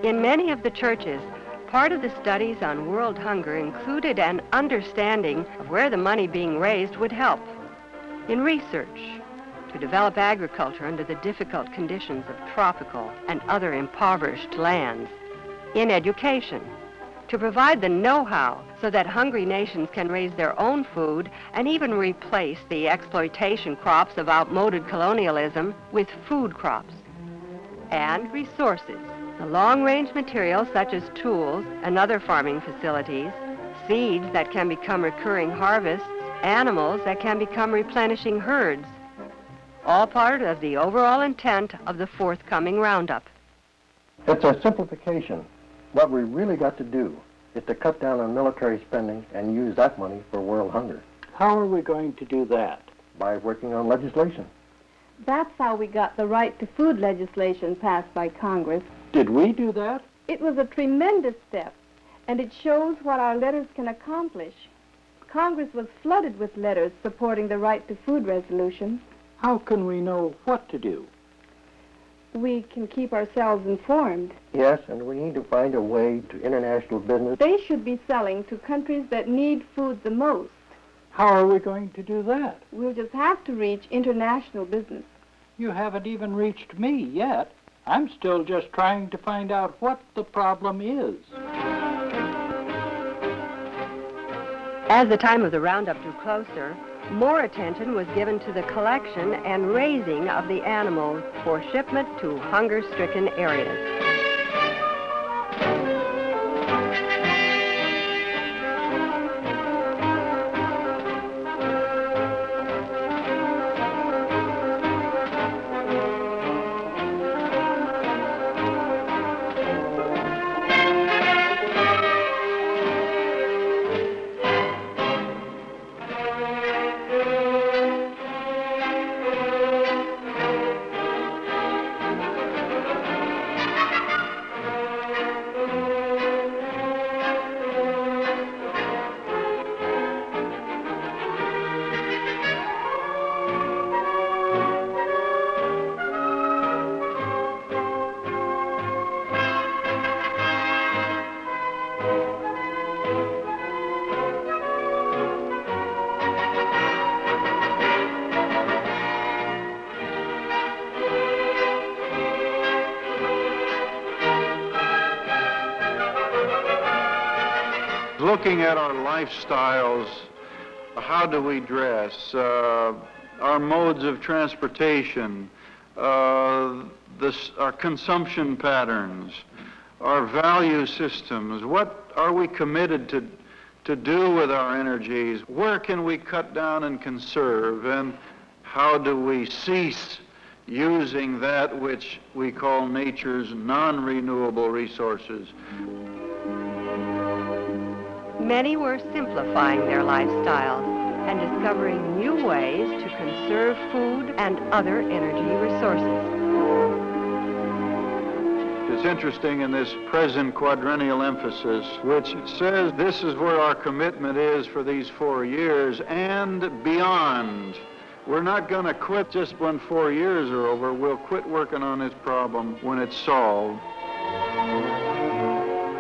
In many of the churches, part of the studies on world hunger included an understanding of where the money being raised would help. In research, to develop agriculture under the difficult conditions of tropical and other impoverished lands. In education, to provide the know-how so that hungry nations can raise their own food and even replace the exploitation crops of outmoded colonialism with food crops. And resources, the long-range materials such as tools and other farming facilities, seeds that can become recurring harvests, animals that can become replenishing herds, all part of the overall intent of the forthcoming roundup. It's a simplification. What we really got to do is to cut down on military spending and use that money for world hunger. How are we going to do that? By working on legislation. That's how we got the right to food legislation passed by Congress. Did we do that? It was a tremendous step, and it shows what our letters can accomplish. Congress was flooded with letters supporting the right to food resolution. How can we know what to do? We can keep ourselves informed. Yes, and we need to find a way to international business. They should be selling to countries that need food the most. How are we going to do that? We'll just have to reach international business. You haven't even reached me yet. I'm still just trying to find out what the problem is. As the time of the roundup drew closer, more attention was given to the collection and raising of the animals for shipment to hunger-stricken areas. Looking at our lifestyles, how do we dress, our modes of transportation, our consumption patterns, our value systems, what are we committed to do with our energies, where can we cut down and conserve, and how do we cease using that which we call nature's non-renewable resources. Many were simplifying their lifestyles and discovering new ways to conserve food and other energy resources. It's interesting in this present quadrennial emphasis, which says this is where our commitment is for these 4 years and beyond. We're not going to quit just when 4 years are over. We'll quit working on this problem when it's solved.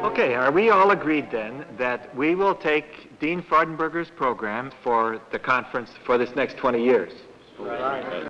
Okay, are we all agreed then that we will take Dean Freudenberger's program for the conference for this next 20 years? Right.